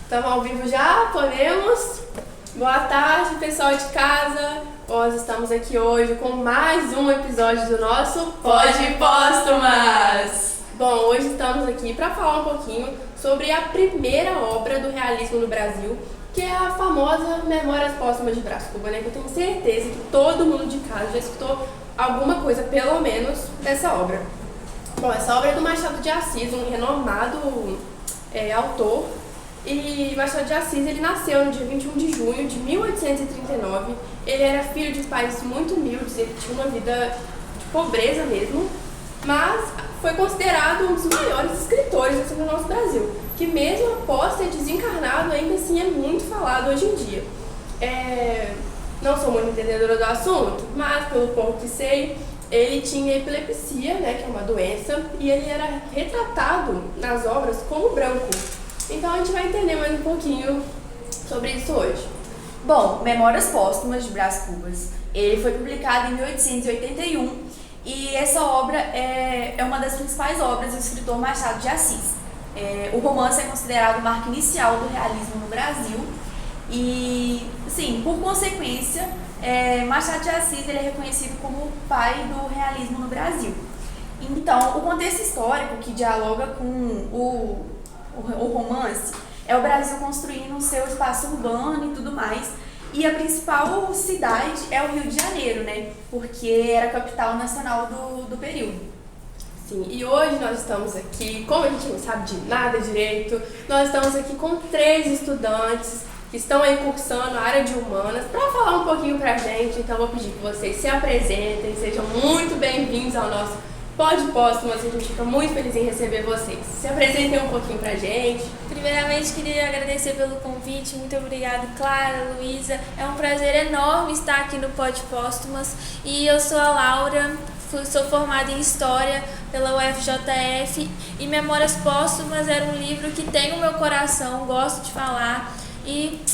Estamos ao vivo já? Podemos? Boa tarde, pessoal de casa. Nós estamos aqui hoje com mais um episódio do nosso Pode Póstumas. Bom, hoje estamos aqui para falar um pouquinho sobre a primeira obra do realismo no Brasil, que é a famosa Memórias Póstumas de Brás Cubas, né? Que eu tenho certeza que todo mundo de casa já escutou alguma coisa, pelo menos, dessa obra. Bom, essa obra é do Machado de Assis, um renomado autor. E Machado de Assis, ele nasceu no dia 21 de junho de 1839. Ele era filho de pais muito humildes, ele tinha uma vida de pobreza mesmo, mas foi considerado um dos maiores escritores assim, do nosso Brasil, que mesmo após ter desencarnado, ainda assim é muito falado hoje em dia. Não sou muito entendedora do assunto, mas pelo pouco que sei, ele tinha epilepsia, né, que é uma doença, e ele era retratado nas obras como branco. Então a gente vai entender mais um pouquinho sobre isso hoje. Bom, Memórias Póstumas de Brás Cubas, ele foi publicado em 1881 e essa obra é uma das principais obras do escritor Machado de Assis. O romance é considerado o marco inicial do realismo no Brasil e, sim, por consequência, Machado de Assis ele é reconhecido como o pai do realismo no Brasil. Então, o contexto histórico que dialoga com o romance é o Brasil construindo o seu espaço urbano e tudo mais. E a principal cidade é o Rio de Janeiro, né? Porque era a capital nacional do período. Sim, e hoje nós estamos aqui, como a gente não sabe de nada direito, nós estamos aqui com 3 estudantes que estão aí cursando a área de humanas para falar um pouquinho pra gente. Então vou pedir que vocês se apresentem, sejam muito bem-vindos ao nosso Pode Póstumas, a gente fica muito feliz em receber vocês. Se apresentem um pouquinho pra gente. Primeiramente, queria agradecer pelo convite. Muito obrigada, Clara, Luísa. É um prazer enorme estar aqui no Pode Póstumas. E eu sou a Laura, sou formada em História pela UFJF. E Memórias Póstumas era um livro que tem o meu coração, gosto de falar. E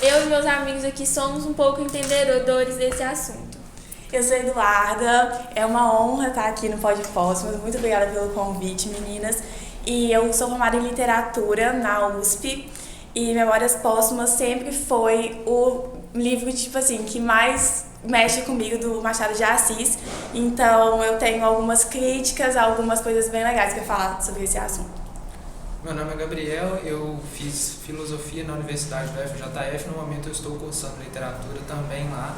eu e meus amigos aqui somos um pouco entendedores desse assunto. Eu sou Eduarda, é uma honra estar aqui no Pode Póstumas, muito obrigada pelo convite, meninas. E eu sou formada em literatura na USP e Memórias Póstumas sempre foi o livro, tipo assim, que mais mexe comigo do Machado de Assis. Então eu tenho algumas críticas, algumas coisas bem legais para falar sobre esse assunto. Meu nome é Gabriel, eu fiz filosofia na Universidade do FJF, no momento eu estou cursando literatura também lá.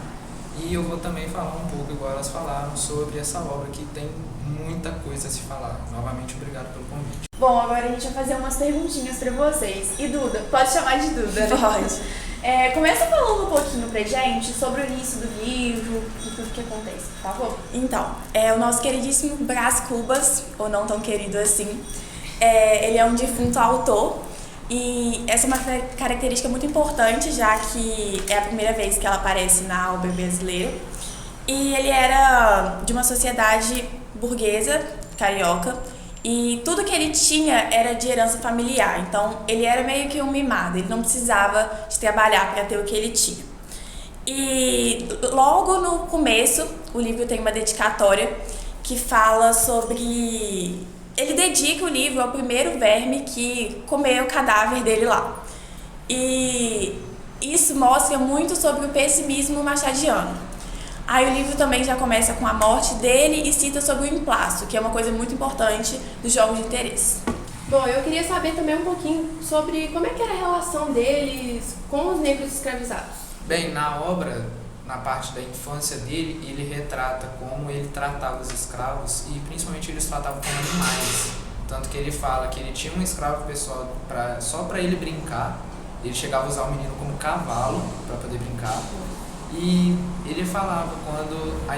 E eu vou também falar um pouco, igual elas falaram, sobre essa obra que tem muita coisa a se falar. Novamente, obrigado pelo convite. Bom, agora a gente vai fazer umas perguntinhas para vocês. E Duda, pode chamar de Duda, né? Pode. Começa falando um pouquinho pra gente sobre o início do livro e tudo que acontece, por favor. Então, o nosso queridíssimo Brás Cubas, ou não tão querido assim, ele é um defunto autor. E essa é uma característica muito importante, já que é a primeira vez que ela aparece na obra brasileira. E ele era de uma sociedade burguesa, carioca, e tudo que ele tinha era de herança familiar. Então, ele era meio que um mimado, ele não precisava de trabalhar para ter o que ele tinha. E logo no começo, o livro tem uma dedicatória que fala sobre... Ele dedica o livro ao primeiro verme que comeu o cadáver dele lá. E isso mostra muito sobre o pessimismo machadiano. Aí o livro também já começa com a morte dele e cita sobre o emplasto, que é uma coisa muito importante dos jogos de interesse. Bom, eu queria saber também um pouquinho sobre como é que era a relação deles com os negros escravizados. Bem, na obra, na parte da infância dele, ele retrata como ele tratava os escravos e principalmente eles tratavam como animais. Tanto que ele fala que ele tinha um escravo pessoal só para ele brincar. Ele chegava a usar o menino como cavalo para poder brincar. E ele falava quando a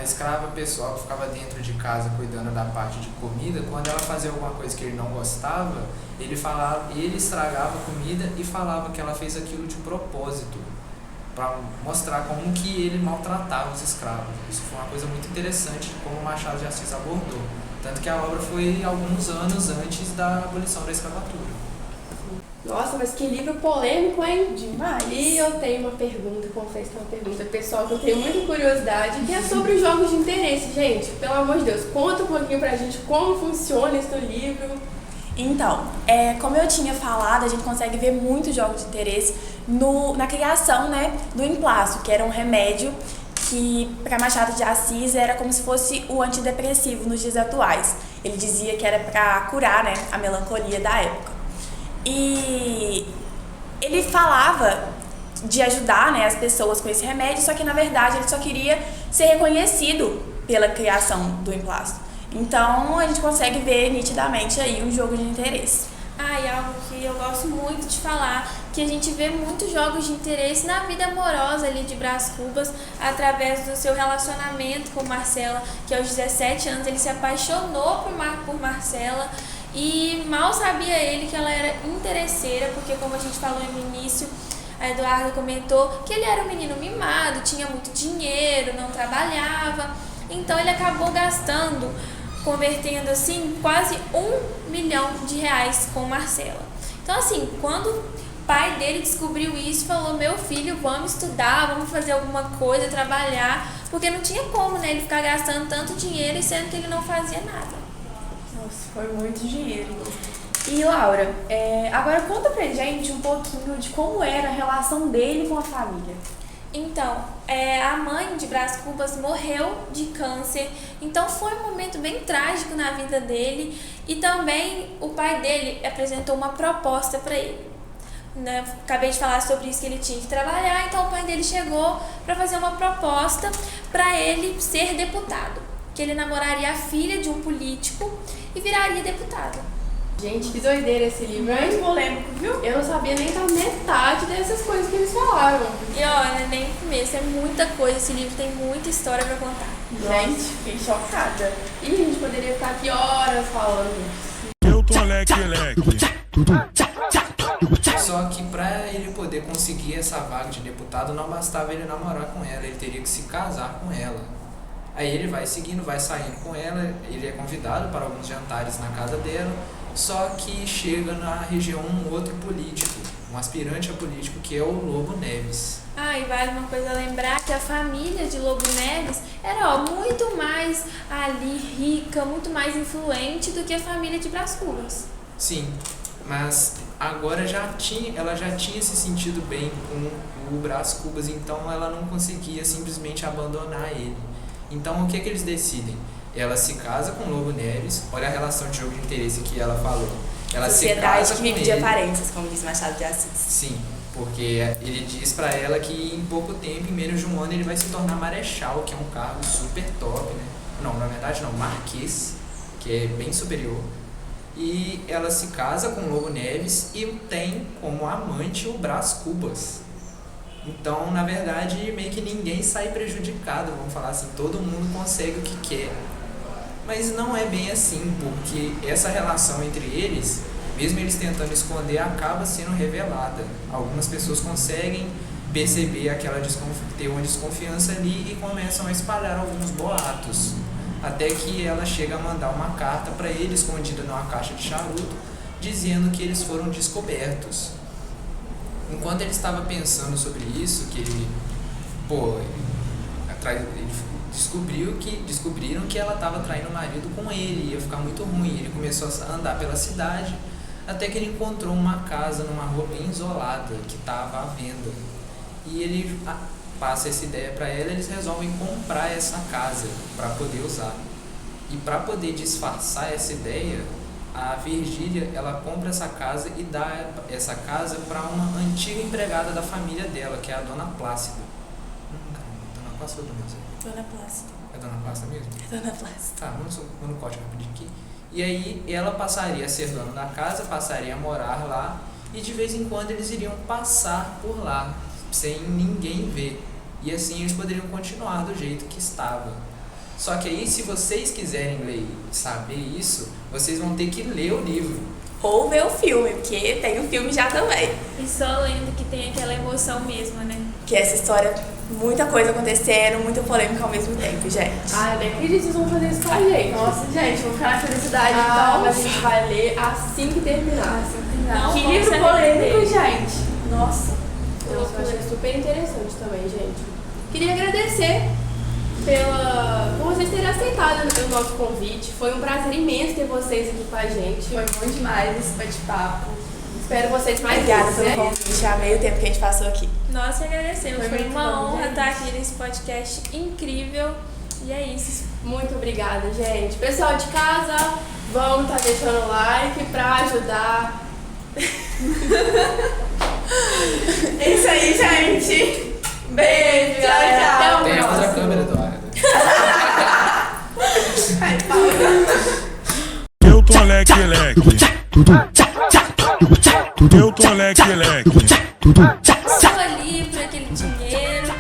escrava pessoal que ficava dentro de casa cuidando da parte de comida, quando ela fazia alguma coisa que ele não gostava, ele estragava a comida e falava que ela fez aquilo de propósito, para mostrar como que ele maltratava os escravos. Isso foi uma coisa muito interessante de como Machado de Assis abordou. Tanto que a obra foi alguns anos antes da abolição da escravatura. Nossa, mas que livro polêmico, hein? Demais. E eu tenho uma pergunta, confesso que é uma pergunta pessoal que eu tenho muita curiosidade, que é sobre os jogos de interesse. Gente, pelo amor de Deus, conta um pouquinho pra gente como funciona isso no livro. Então, como eu tinha falado, a gente consegue ver muitos jogos de interesse na criação, né, do emplasto, que era um remédio que para Machado de Assis era como se fosse o antidepressivo nos dias atuais. Ele dizia que era para curar, né, a melancolia da época. E ele falava de ajudar, né, as pessoas com esse remédio, só que na verdade ele só queria ser reconhecido pela criação do emplasto. Então a gente consegue ver nitidamente aí um jogo de interesse. E algo que eu gosto muito de falar, que a gente vê muitos jogos de interesse na vida amorosa ali de Brás Cubas, através do seu relacionamento com Marcela, que aos 17 anos ele se apaixonou por Marcela, e mal sabia ele que ela era interesseira, porque como a gente falou no início, a Eduarda comentou que ele era um menino mimado, tinha muito dinheiro, não trabalhava, então ele acabou convertendo assim quase R$1 milhão com Marcela. Então assim, quando o pai dele descobriu isso, falou: meu filho, vamos estudar, vamos fazer alguma coisa, trabalhar, porque não tinha como, né, ele ficar gastando tanto dinheiro e sendo que ele não fazia nada. Nossa, foi muito dinheiro. E Laura, agora conta pra gente um pouquinho de como era a relação dele com a família. Então, a mãe de Brás Cubas morreu de câncer, então foi um momento bem trágico na vida dele, e também o pai dele apresentou uma proposta para ele. Né? Acabei de falar sobre isso, que ele tinha que trabalhar, então o pai dele chegou para fazer uma proposta para ele ser deputado, que ele namoraria a filha de um político e viraria deputado. Gente, que doideira esse livro, hein? Muito polêmico, viu? Eu não sabia nem da metade dessas coisas que eles falaram. E olha, nem no começo, é muita coisa, esse livro tem muita história pra contar. Gente, fiquei chocada. E a gente poderia ficar aqui horas falando. Eu tô leque. Só que para ele poder conseguir essa vaga de deputado, não bastava ele namorar com ela, ele teria que se casar com ela. Aí ele vai seguindo, vai saindo com ela, ele é convidado para alguns jantares na casa dela, só que chega na região um outro político, um aspirante a político, que é o Lobo Neves. E vale uma coisa lembrar que a família de Lobo Neves era muito mais ali rica, muito mais influente do que a família de Brás Cubas. Sim, mas agora ela já tinha se sentido bem com o Brás Cubas, então ela não conseguia simplesmente abandonar ele. Então o que eles decidem? Ela se casa com o Lobo Neves, olha a relação de jogo de interesse que ela falou. Ela Sociedade se casa que vive com de ele. aparências, como diz Machado de Assis. Sim, porque ele diz pra ela que em pouco tempo, em menos de um ano, ele vai se tornar marechal, que é um cargo super top, né? Não, na verdade não, marquês, que é bem superior. E ela se casa com o Lobo Neves e tem como amante o Brás Cubas. Então, na verdade, meio que ninguém sai prejudicado, vamos falar assim, todo mundo consegue o que quer. Mas não é bem assim, porque essa relação entre eles, mesmo eles tentando esconder, acaba sendo revelada. Algumas pessoas conseguem perceber ter uma desconfiança ali e começam a espalhar alguns boatos. Até que ela chega a mandar uma carta para ele, escondida numa caixa de charuto, dizendo que eles foram descobertos. Enquanto ele estava pensando sobre isso, que ele descobriram que ela estava traindo o marido com ele, ia ficar muito ruim. Ele começou a andar pela cidade, até que ele encontrou uma casa numa rua bem isolada, que estava à venda. E ele passa essa ideia para ela, eles resolvem comprar essa casa para poder usar. E para poder disfarçar essa ideia, a Virgília, ela compra essa casa e dá essa casa para uma antiga empregada da família dela, que é a Dona Plácida. Dona Plácida ou Dona Plácida? Dona Plácida. É Dona Plácida mesmo? É Dona Plácida. Tá, vamos corte rapidinho aqui. E aí ela passaria a ser dona da casa, passaria a morar lá, e de vez em quando eles iriam passar por lá, sem ninguém ver. E assim eles poderiam continuar do jeito que estava. Só que aí, se vocês quiserem ler e saber isso, vocês vão ter que ler o livro. Ou ver o filme, porque tem um filme já também. E só lendo que tem aquela emoção mesmo, né? Que essa história, muita coisa acontecendo, muita polêmica ao mesmo tempo, gente. Eu nem acredito que vocês vão fazer isso com a gente. Nossa, gente, vou ficar na felicidade. Então, a gente vai ler assim que terminar. Não, que vamos livro se polêmico, arrepender. gente. Nossa, eu achei super interessante também, gente. Queria agradecer por vocês terem aceitado o nosso convite. Foi um prazer imenso ter vocês aqui com a gente. Foi bom demais esse bate-papo. Espero vocês mais Obrigada vezes, pelo né? convite. Amei o tempo que a gente passou aqui. Nós que agradecemos. Foi Foi muito uma bom, honra gente. estar aqui nesse podcast incrível. E é isso. Muito obrigada, gente. Pessoal de casa, vamos estar deixando o like pra ajudar. É isso aí, gente. Beijo, galera. Até o Tem outra próximo. câmera, Eduardo. Eu tô leque-leque. Eu tô leque-leque. Só ali por aquele dinheiro.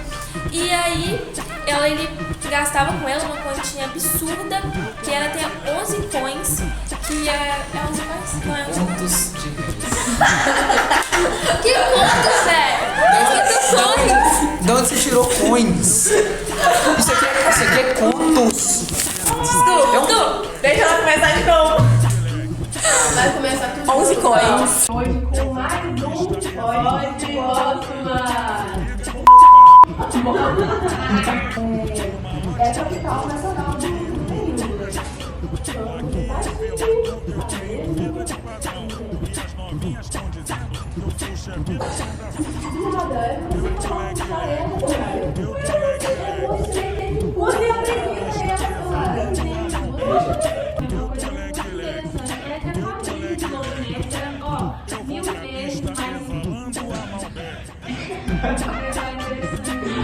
E aí, ele gastava com ela uma quantia absurda, que era ter 11 coins, que é 11 coins? Não é 11 coins. Contos de réis. Que contos, velho? Que coins? De onde você tirou coins? Isso aqui é contos. Du, deixa ela começar de novo. Vai começar tudo. 11 coins. Hoje com mais um Pode Postumas. É a capital nacional do período.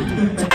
Leque-leque.